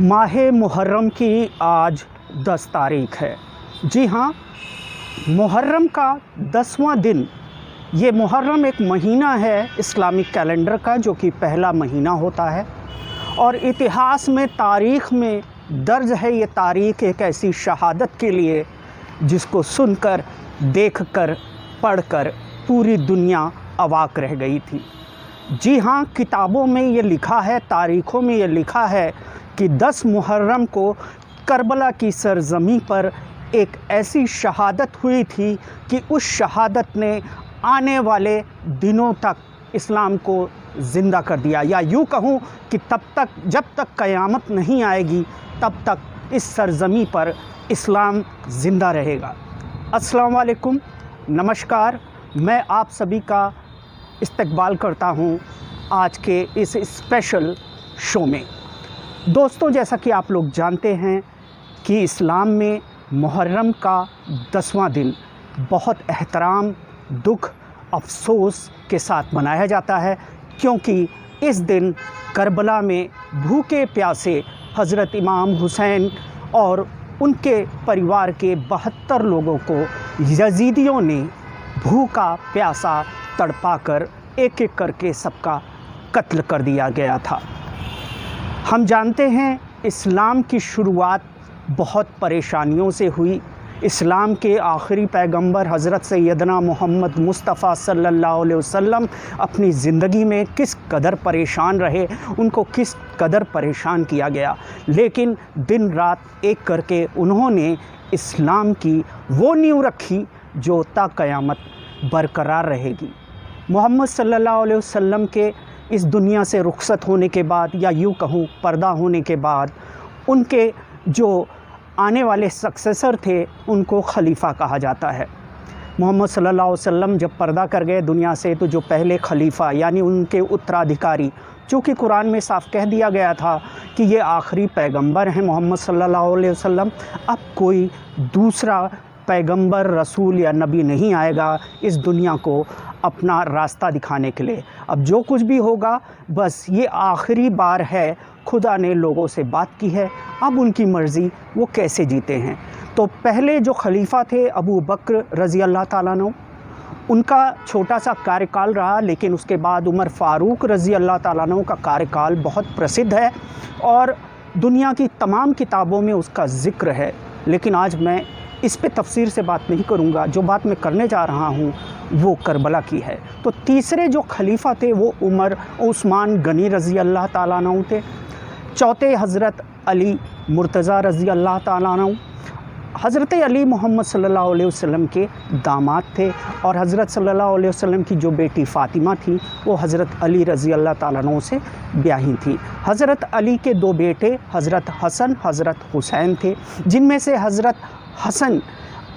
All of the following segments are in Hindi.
माह मुहर्रम की आज 10 तारीख़ है। जी हाँ, मुहर्रम का 10वां दिन। ये मुहर्रम एक महीना है इस्लामिक कैलेंडर का, जो कि पहला महीना होता है। और इतिहास में, तारीख़ में दर्ज है ये तारीख़ एक ऐसी शहादत के लिए जिसको सुनकर, देखकर, पढ़कर पूरी दुनिया अवाक रह गई थी। जी हाँ, किताबों में ये लिखा है, तारीख़ों में ये लिखा है कि 10 मुहर्रम को करबला की सरज़मीं पर एक ऐसी शहादत हुई थी कि उस शहादत ने आने वाले दिनों तक इस्लाम को ज़िंदा कर दिया, या यूँ कहूँ कि तब तक, जब तक क़यामत नहीं आएगी तब तक इस सरज़मीं पर इस्लाम ज़िंदा रहेगा। अस्सलाम वालेकुम, नमस्कार। मैं आप सभी का इस्तकबाल करता हूँ आज के इस स्पेशल शो में। दोस्तों, जैसा कि आप लोग जानते हैं कि इस्लाम में मुहर्रम का 10वां दिन बहुत एहतराम, दुख, अफसोस के साथ मनाया जाता है, क्योंकि इस दिन करबला में भूखे प्यासे हज़रत इमाम हुसैन और उनके परिवार के 72 लोगों को यज़ीदियों ने भूखा प्यासा तड़पाकर एक एक करके सबका कत्ल कर दिया गया था। हम जानते हैं इस्लाम की शुरुआत बहुत परेशानियों से हुई। इस्लाम के आखिरी पैगंबर हज़रत सैयदना मोहम्मद मुस्तफ़ा सल्लल्लाहु अलैहि वसल्लम अपनी ज़िंदगी में किस कदर परेशान रहे, उनको किस कदर परेशान किया गया, लेकिन दिन रात एक करके उन्होंने इस्लाम की वो नींव रखी जो ता क़यामत बरकरार रहेगी। मोहम्मद सल्लल्लाहु अलैहि वसल्लम के इस दुनिया से रुखसत होने के बाद, या यूँ कहूँ पर्दा होने के बाद, उनके जो आने वाले सक्सेसर थे उनको खलीफ़ा कहा जाता है। मोहम्मद सल्लल्लाहु अलैहि वसल्लम जब पर्दा कर गए दुनिया से, तो जो पहले खलीफ़ा यानी उनके उत्तराधिकारी, चूँकि कुरान में साफ़ कह दिया गया था कि ये आखिरी पैगंबर हैं मोहम्मद सल्लल्लाहु अलैहि वसल्लम, अब कोई दूसरा पैगंबर, रसूल या नबी नहीं आएगा इस दुनिया को अपना रास्ता दिखाने के लिए। अब जो कुछ भी होगा, बस ये आखिरी बार है, खुदा ने लोगों से बात की है, अब उनकी मर्ज़ी वो कैसे जीते हैं। तो पहले जो खलीफ़ा थे अबू बकर रज़ी अल्लाह ताला अन्हु, उनका छोटा सा कार्यकाल रहा, लेकिन उसके बाद उमर फ़ारूक रज़ी अल्लाह ताला अन्हु का कार्यकाल बहुत प्रसिद्ध है और दुनिया की तमाम किताबों में उसका ज़िक्र है। लेकिन आज मैं इस पे तफसीर से बात नहीं करूँगा। जो बात मैं करने जा रहा हूँ वो करबला की है। तो तीसरे जो खलीफ़ा थे वो उमर उस्मान गनी रज़ी अल्लाह ताला अन्हु थे। चौथे हज़रत अली मुर्तज़ा रज़ी अल्लाह ताला अन्हु। हज़रत अली मोहम्मद सल्लल्लाहु अलैहि वसल्लम के दामाद थे, और हज़रत सल्लल्लाहु अलैहि वसल्लम की जो बेटी फ़ातिमा थी वो हज़रत अली रज़ी अल्लाह ताला अन्हु से ब्याही थी। हज़रत अली के 2 बेटे हज़रत हसन, हज़रत हुसैन थे, जिनमें से हज़रत हसन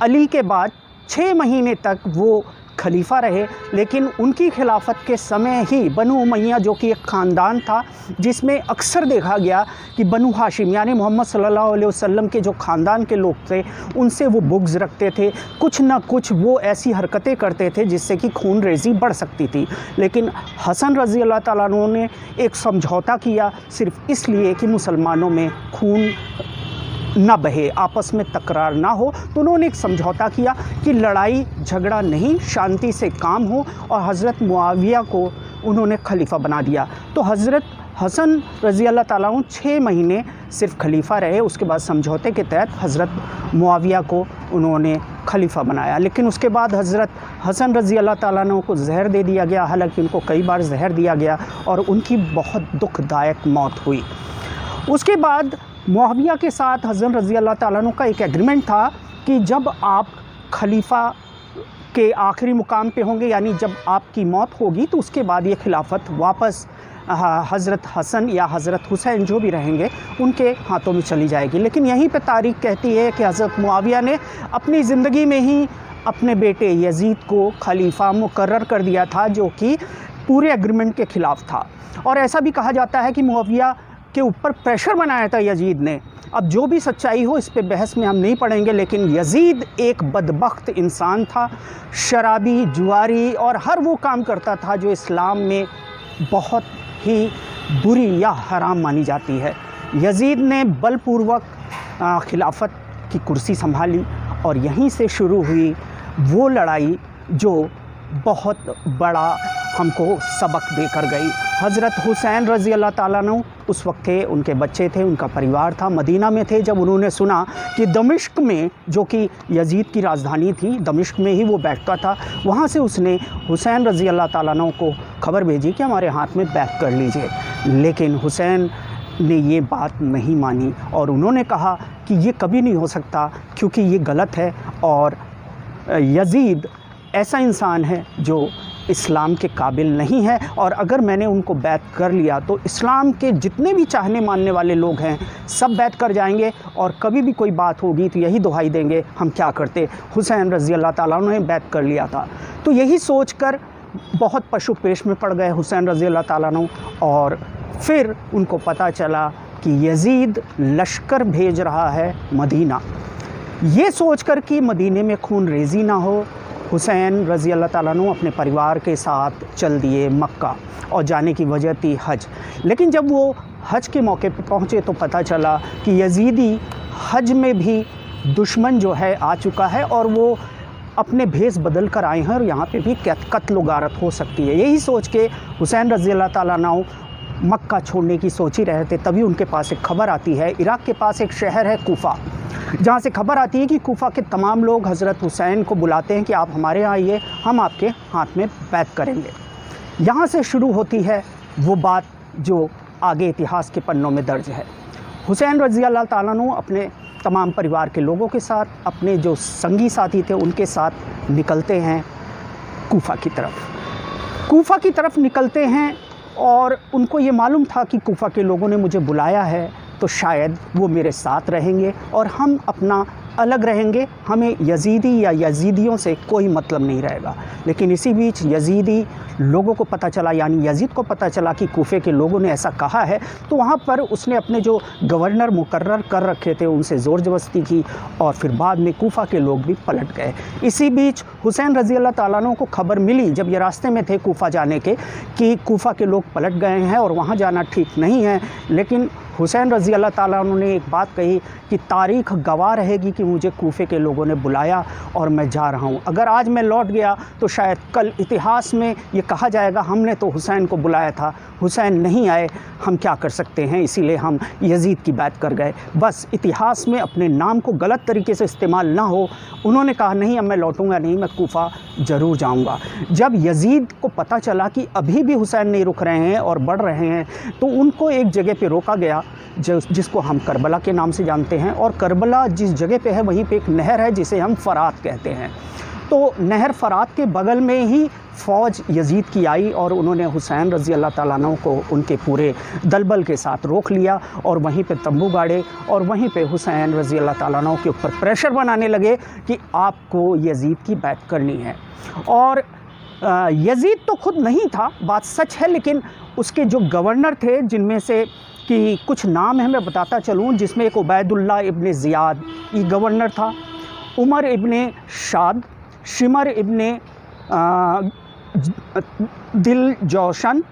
अली के बाद 6 महीने तक वो खलीफ़ा रहे। लेकिन उनकी खिलाफत के समय ही बनु उमैया, जो कि एक ख़ानदान था जिसमें अक्सर देखा गया कि बनु हाशिम यानी मोहम्मद सल्लल्लाहु अलैहि वसल्लम के जो ख़ानदान के लोग थे उनसे वो बुग़्ज़ रखते थे, कुछ ना कुछ वो ऐसी हरकतें करते थे जिससे कि खून रेज़ी बढ़ सकती थी। लेकिन हसन रज़ी अल्लाह ताला अन्हु ने एक समझौता किया, सिर्फ़ इसलिए कि मुसलमानों में खून ना बहे, आपस में तकरार ना हो। तो उन्होंने एक समझौता किया कि लड़ाई झगड़ा नहीं, शांति से काम हो, और हज़रत मुआविया को उन्होंने खलीफ़ा बना दिया। तो हज़रत हसन रज़ी अल्लाह ताला अन्हु 6 महीने सिर्फ़ खलीफ़ा रहे। उसके बाद समझौते के तहत हज़रत मुआविया को उन्होंने खलीफ़ा बनाया। लेकिन उसके बाद हज़रत हसन रज़ी अल्लाह ताला अन्हु को जहर दे दिया गया। हालांकि उनको कई बार जहर दिया गया और उनकी बहुत दुखदायक मौत हुई। उसके बाद मुआविया के साथ हज़रत रज़ी अल्लाह ताला अन्हु का एक एग्रीमेंट था कि जब आप खलीफ़ा के आखिरी मुकाम पे होंगे, यानी जब आपकी मौत होगी, तो उसके बाद ये खिलाफत वापस हज़रत हसन या हज़रत हुसैन जो भी रहेंगे उनके हाथों में चली जाएगी। लेकिन यहीं पे तारीख़ कहती है कि हज़रत मुआविया ने अपनी ज़िंदगी में ही अपने बेटे यज़ीद को खलीफ़ा मुकर्रर कर दिया था, जो कि पूरे एग्रीमेंट के ख़िलाफ़ था। और ऐसा भी कहा जाता है कि मुआविया के ऊपर प्रेशर बनाया था यज़ीद ने। अब जो भी सच्चाई हो, इस पे बहस में हम नहीं पड़ेंगे, लेकिन यज़ीद एक बदबख्त इंसान था, शराबी, जुआरी और हर वो काम करता था जो इस्लाम में बहुत ही बुरी या हराम मानी जाती है। यजीद ने बलपूर्वक खिलाफत की कुर्सी संभाली और यहीं से शुरू हुई वो लड़ाई जो बहुत बड़ा हमको सबक देकर गई। हज़रत हुसैन रज़ी अल्लाह ताला अन्हु उस वक्त थे, उनके बच्चे थे, उनका परिवार था, मदीना में थे। जब उन्होंने सुना कि दमिश्क में, जो कि यजीद की राजधानी थी, दमिश्क में ही वो बैठता था, वहाँ से उसने हुसैन रज़ी अल्लाह ताला अन्हु को खबर भेजी कि हमारे हाथ में बैत कर लीजिए। लेकिन हुसैन ने ये बात नहीं मानी और उन्होंने कहा कि ये कभी नहीं हो सकता, क्योंकि ये गलत है और यजीद ऐसा इंसान है जो इस्लाम के काबिल नहीं है, और अगर मैंने उनको बैत कर लिया तो इस्लाम के जितने भी चाहने मानने वाले लोग हैं सब बैत कर जाएंगे और कभी भी कोई बात होगी तो यही दुहाई देंगे हम क्या करते। हुसैन रज़ी अल्लाह ताला अन्हु ने बैत कर लिया था। तो यही सोचकर बहुत पशुपेश में पड़ गए हुसैन रज़ी अल्लाह ताला अन्हु, और फिर उनको पता चला कि यजीद लश्कर भेज रहा है मदीना। ये सोचकर कि मदीने में खून रेज़ी ना हो, हुसैन रज़ी अल्लाह ताला अन्हु अपने परिवार के साथ चल दिए मक्का, और जाने की वजह थी हज। लेकिन जब वो हज के मौके पर पहुँचे तो पता चला कि यजीदी हज में भी दुश्मन जो है आ चुका है और वो अपने भेष बदल कर आए हैं और यहाँ पे भी कत्ल गारत हो सकती है। यही सोच के हुसैन रज़ी अल्लाह ताला अन्हु मक्का छोड़ने की सोच ही रहे थे। तभी उनके पास एक खबर आती है, इराक़ के पास एक शहर है कूफ़ा, जहाँ से खबर आती है कि कूफ़ा के तमाम लोग हज़रत हुसैन को बुलाते हैं कि आप हमारे यहाँ आइए, हम आपके हाथ में बैत करेंगे। यहाँ से शुरू होती है वो बात जो आगे इतिहास के पन्नों में दर्ज है। हुसैन रज़ी अल्लाह ताला अन्हु अपने तमाम परिवार के लोगों के साथ, अपने जो संगी साथी थे उनके साथ निकलते हैं कूफ़ा की तरफ। कूफ़ा की तरफ निकलते हैं और उनको ये मालूम था कि कूफ़ा के लोगों ने मुझे बुलाया है तो शायद वो मेरे साथ रहेंगे और हम अपना अलग रहेंगे, हमें यजीदी या यजीदियों से कोई मतलब नहीं रहेगा। लेकिन इसी बीच यजीदी लोगों को पता चला, यानी यजीद को पता चला कि कूफ़े के लोगों ने ऐसा कहा है, तो वहाँ पर उसने अपने जो गवर्नर मुकर्रर कर रखे थे उनसे ज़ोर ज़बरदस्ती की और फिर बाद में कूफ़ा के लोग भी पलट गए। इसी बीच हुसैन रज़ी अल्लाह ताला अन्हु को खबर मिली जब ये रास्ते में थे कूफ़ा जाने के कि कूफ़ा के लोग पलट गए हैं और वहाँ जाना ठीक नहीं है। लेकिन हुसैन रज़ी अल्लाह ताला अन्हु ने एक बात कही कि तारीख़ गवाह रहेगी कि मुझे कूफ़े के लोगों ने बुलाया और मैं जा रहा हूँ। अगर आज मैं लौट गया तो शायद कल इतिहास में ये कहा जाएगा हमने तो हुसैन को बुलाया था, हुसैन नहीं आए, हम क्या कर सकते हैं, इसीलिए हम यजीद की बात कर गए। बस इतिहास में अपने नाम को गलत तरीके से इस्तेमाल ना हो, उन्होंने कहा नहीं अब मैं लौटूंगा नहीं, मैं कूफ़ा ज़रूर जाऊंगा। जब यजीद को पता चला कि अभी भी हुसैन नहीं रुक रहे हैं और बढ़ रहे हैं तो उनको एक जगह पे रोका गया जिसको हम करबला के नाम से जानते हैं, और करबला जिस जगह पे है वहीं पे एक नहर है जिसे हम फ़रात कहते हैं। तो नहर फ़रात के बगल में ही फ़ौज यजीद की आई और उन्होंने हुसैन रज़ी अल्लाह ताला अन्हु को उनके पूरे दलबल के साथ रोक लिया और वहीं पे तंबू गाड़े और वहीं पे हुसैन रज़ी अल्लाह ताला अन्हु के ऊपर प्रेशर बनाने लगे कि आपको यजीद की बैत करनी है। और यजीद तो खुद नहीं था, बात सच है, लेकिन उसके जो गवर्नर थे जिनमें से कि कुछ नाम है मैं बताता चलूँ, जिसमें एक उबैदुल्लाह इब्ने ज़ियाद ये गवर्नर था, उमर इब्ने शाद, शिमर इब्ने दिल जौशन,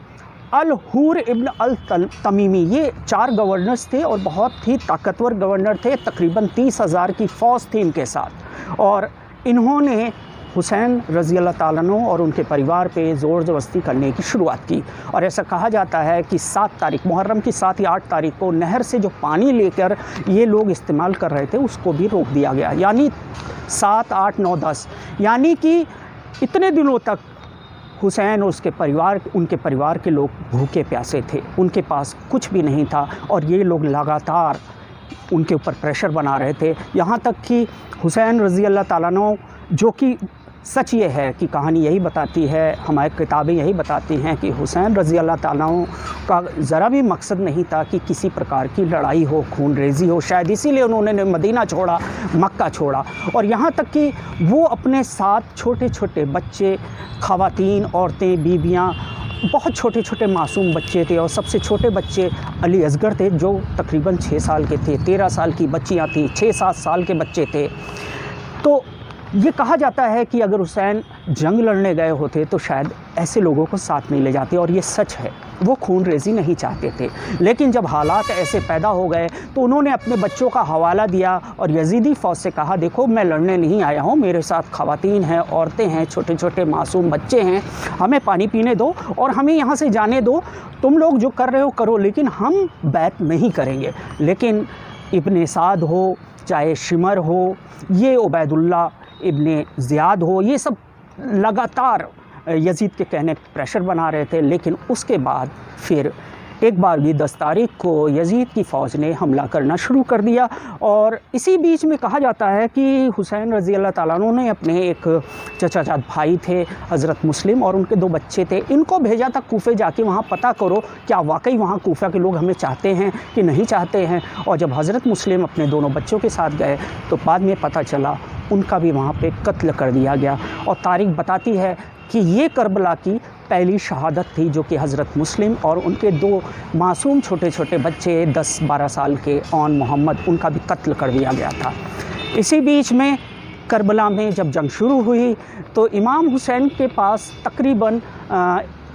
अल-हूर इब्न अल-तमीमी, ये 4 गवर्नर्स थे और बहुत ही ताकतवर गवर्नर थे। तकरीबन 30,000 की फ़ौज थी इनके साथ और इन्होंने हुसैन रज़ी अल्लाह ताला अन्हु और उनके परिवार पे ज़ोर ज़बरदस्ती करने की शुरुआत की। और ऐसा कहा जाता है कि 7 तारीख मुहर्रम की 7 या 8 तारीख को नहर से जो पानी लेकर ये लोग इस्तेमाल कर रहे थे उसको भी रोक दिया गया, यानी 7, 8, 9, 10, यानी कि इतने दिनों तक हुसैन और उनके परिवार के लोग भूखे प्यासे थे, उनके पास कुछ भी नहीं था और ये लोग लगातार उनके ऊपर प्रेशर बना रहे थे। यहाँ तक कि हुसैन रज़ी अल्लाह ताला अन्हु, जो कि सच ये है कि कहानी यही बताती है, हमारी किताबें यही बताती हैं कि हुसैन रज़ी अल्लाह ताला अन्हु का ज़रा भी मकसद नहीं था कि किसी प्रकार की लड़ाई हो, खून रेज़ी हो। शायद इसीलिए उन्होंने मदीना छोड़ा, मक्का छोड़ा। और यहाँ तक कि वो अपने साथ छोटे छोटे बच्चे, ख़वातीन, औरतें, बीबियाँ, बहुत छोटे छोटे मासूम बच्चे थे और सबसे छोटे बच्चे अली असगर थे जो तकरीबन 6 साल के थे, 13 साल की बच्चियाँ थीं, 6-7 साल के बच्चे थे। तो ये कहा जाता है कि अगर हुसैन जंग लड़ने गए होते तो शायद ऐसे लोगों को साथ नहीं ले जाते, और ये सच है। वो खून रेज़ी नहीं चाहते थे, लेकिन जब हालात ऐसे पैदा हो गए तो उन्होंने अपने बच्चों का हवाला दिया और यजीदी फ़ौज से कहा, देखो मैं लड़ने नहीं आया हूँ, मेरे साथ ख़वातीन हैं, औरतें हैं, छोटे छोटे मासूम बच्चे हैं, हमें पानी पीने दो और हमें यहाँ से जाने दो, तुम लोग जो कर रहे हो करो, लेकिन हम बैत नहीं करेंगे। लेकिन इब्ने साद हो, चाहे शिमर हो, ये उबैदुल्ला इब्ने ज़ियाद हो, ये सब लगातार यजीद के कहने प्रेशर बना रहे थे। लेकिन उसके बाद फिर एक बार भी 10 तारीख को यजीद की फ़ौज ने हमला करना शुरू कर दिया। और इसी बीच में कहा जाता है कि हुसैन रज़ी अल्लाह ताला अन्हु ने अपने एक चचाजाद भाई थे हज़रत मुस्लिम, और उनके 2 बच्चे थे, इनको भेजा था कूफे, जाके वहाँ पता करो क्या वाकई वहाँ कूफा के लोग हमें चाहते हैं कि नहीं चाहते हैं। और जब हज़रत मुस्लिम अपने दोनों बच्चों के साथ गए तो बाद में पता चला उनका भी वहाँ पे कत्ल कर दिया गया। और तारीख़ बताती है कि ये करबला की पहली शहादत थी, जो कि हज़रत मुस्लिम और उनके 2 मासूम छोटे छोटे बच्चे 10-12 साल के ऑन मोहम्मद, उनका भी कत्ल कर दिया गया था। इसी बीच में करबला में जब जंग शुरू हुई तो इमाम हुसैन के पास तकरीबन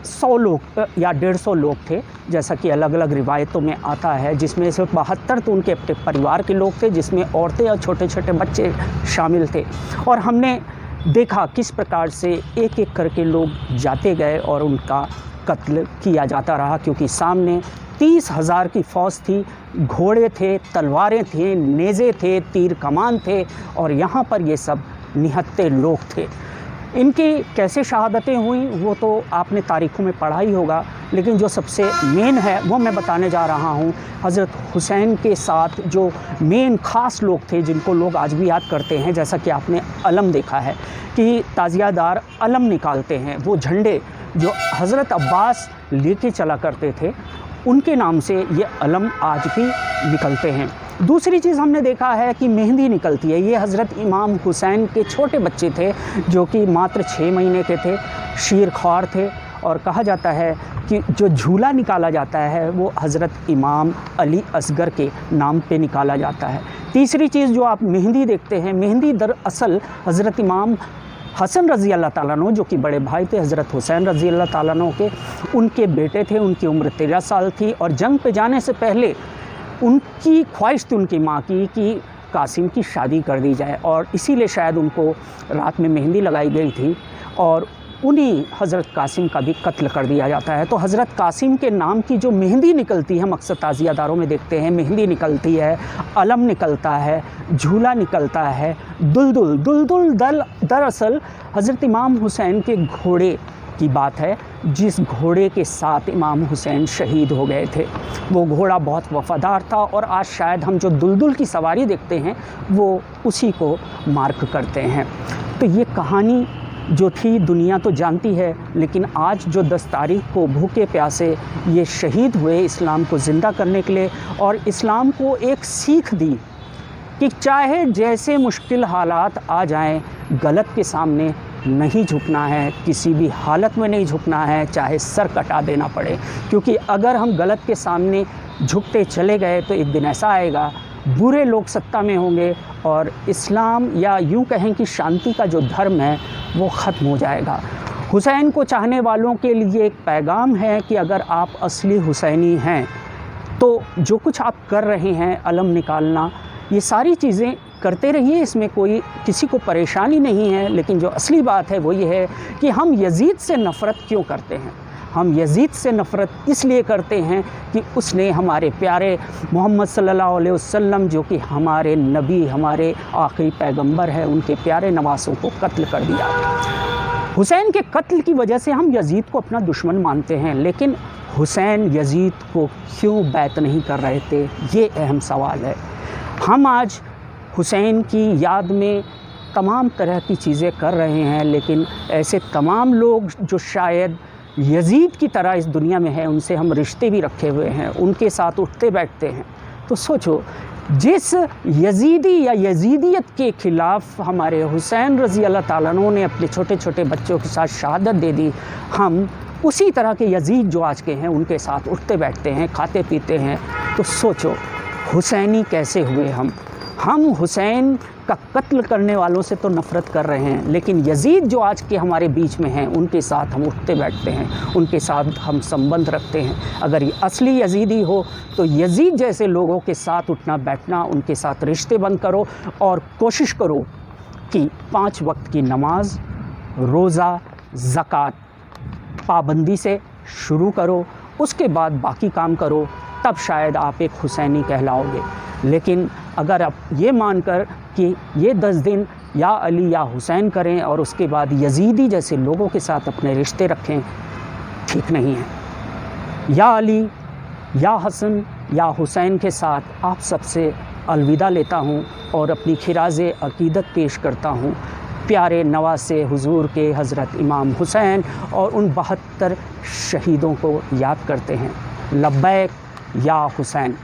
100 लोग या 150 लोग थे, जैसा कि अलग अलग रिवायतों में आता है, जिसमें से 72 तो उनके अपने परिवार के लोग थे, जिसमें औरतें और छोटे छोटे बच्चे शामिल थे। और हमने देखा किस प्रकार से एक एक करके लोग जाते गए और उनका कत्ल किया जाता रहा, क्योंकि सामने 30,000 की फ़ौज थी, घोड़े थे, तलवारें थी, नेज़े थे, तीर कमान थे, और यहाँ पर ये सब निहत्थे लोग थे। इनकी कैसे शहादतें हुई वो तो आपने तारीख़ों में पढ़ा ही होगा, लेकिन जो सबसे मेन है वो मैं बताने जा रहा हूँ। हज़रत हुसैन के साथ जो मेन ख़ास लोग थे, जिनको लोग आज भी याद करते हैं, जैसा कि आपने अलम देखा है कि ताज़ियादार अलम निकालते हैं, वो झंडे जो हज़रत अब्बास लेके चला करते थे, उनके नाम से ये अलम आज भी निकलते हैं। दूसरी चीज़ हमने देखा है कि मेहंदी निकलती है। ये हज़रत इमाम हुसैन के छोटे बच्चे थे, जो कि मात्र 6 महीने के थे, शीर ख्वार थे, और कहा जाता है कि जो झूला निकाला जाता है वो हज़रत इमाम अली असगर के नाम पे निकाला जाता है। तीसरी चीज़ जो आप मेहंदी देखते हैं, मेहंदी दरअसल हज़रत इमाम हसन रज़ी अल्लाह ताला अन्हु, जो कि बड़े भाई थे हज़रत हुसैन रज़ी अल्लाह ताला अन्हु के, उनके बेटे थे। उनकी उम्र 13 साल थी, और जंग पे जाने से पहले उनकी ख्वाहिश थी उनकी माँ की कि कासिम की शादी कर दी जाए, और इसीलिए शायद उनको रात में मेहंदी लगाई गई थी, और उन्हीं हज़रत कासिम का भी कत्ल कर दिया जाता है। तो हज़रत कासिम के नाम की जो मेहंदी निकलती है, मकसद ताज़ियादारों में देखते हैं मेहंदी निकलती है, अलम निकलता है, झूला निकलता है, दुलदुल दरअसल हज़रत इमाम हुसैन के घोड़े की बात है, जिस घोड़े के साथ इमाम हुसैन शहीद हो गए थे। वो घोड़ा बहुत वफ़ादार था, और आज शायद हम जो दुलदुल की सवारी देखते हैं वो उसी को मार्क करते हैं। तो ये कहानी जो थी दुनिया तो जानती है, लेकिन आज जो 10 तारीख को भूखे प्यासे ये शहीद हुए इस्लाम को ज़िंदा करने के लिए, और इस्लाम को एक सीख दी कि चाहे जैसे मुश्किल हालात आ जाएं, गलत के सामने नहीं झुकना है, किसी भी हालत में नहीं झुकना है, चाहे सर कटा देना पड़े। क्योंकि अगर हम गलत के सामने झुकते चले गए तो एक दिन ऐसा आएगा, बुरे लोग सत्ता में होंगे, और इस्लाम या यूँ कहें कि शांति का जो धर्म है वो ख़त्म हो जाएगा। हुसैन को चाहने वालों के लिए एक पैगाम है कि अगर आप असली हुसैनी हैं तो जो कुछ आप कर रहे हैं, अलम निकालना, ये सारी चीज़ें करते रहिए, इसमें कोई किसी को परेशानी नहीं है। लेकिन जो असली बात है वो ये है कि हम यजीद से नफ़रत क्यों करते हैं। हम यजीद से नफ़रत इसलिए करते हैं कि उसने हमारे प्यारे मोहम्मद सल्लल्लाहु अलैहि वसल्लम, जो कि हमारे नबी, हमारे आखिरी पैगंबर है, उनके प्यारे नवासों को कत्ल कर दिया। हुसैन के कत्ल की वजह से हम यजीद को अपना दुश्मन मानते हैं, लेकिन हुसैन यजीद को क्यों बैत नहीं कर रहे थे, ये अहम सवाल है। हम आज हुसैन की याद में तमाम तरह की चीज़ें कर रहे हैं, लेकिन ऐसे तमाम लोग जो शायद यजीद की तरह इस दुनिया में है, उनसे हम रिश्ते भी रखे हुए हैं, उनके साथ उठते बैठते हैं। तो सोचो, जिस यजीदी या यजीदियत के ख़िलाफ़ हमारे हुसैन रज़ी अल्लाह ताला अन्हु ने अपने छोटे छोटे बच्चों के साथ शहादत दे दी, हम उसी तरह के यजीद जो आज के हैं उनके साथ उठते बैठते हैं, खाते पीते हैं। तो सोचो हुसैनी कैसे हुए हम। हम हुसैन का कत्ल करने वालों से तो नफ़रत कर रहे हैं, लेकिन यज़ीद जो आज के हमारे बीच में हैं उनके साथ हम उठते बैठते हैं, उनके साथ हम संबंध रखते हैं। अगर ये असली यज़ीदी हो तो यज़ीद जैसे लोगों के साथ उठना बैठना, उनके साथ रिश्ते बंद करो और कोशिश करो कि 5 वक्त की नमाज, रोज़ा, ज़कात पाबंदी से शुरू करो, उसके बाद बाकी काम करो, तब शायद आप एक हुसैनी कहलाओगे। लेकिन अगर आप ये मानकर कि ये 10 दिन या अली या हुसैन करें और उसके बाद यज़ीदी जैसे लोगों के साथ अपने रिश्ते रखें, ठीक नहीं है। या अली या हसन या हुसैन के साथ आप सबसे अलविदा लेता हूँ और अपनी खिराज़े अक़ीदत पेश करता हूँ प्यारे नवासे हुजूर के हज़रत इमाम हुसैन और उन 72 शहीदों को याद करते हैं। लब्बैक या हुसैन।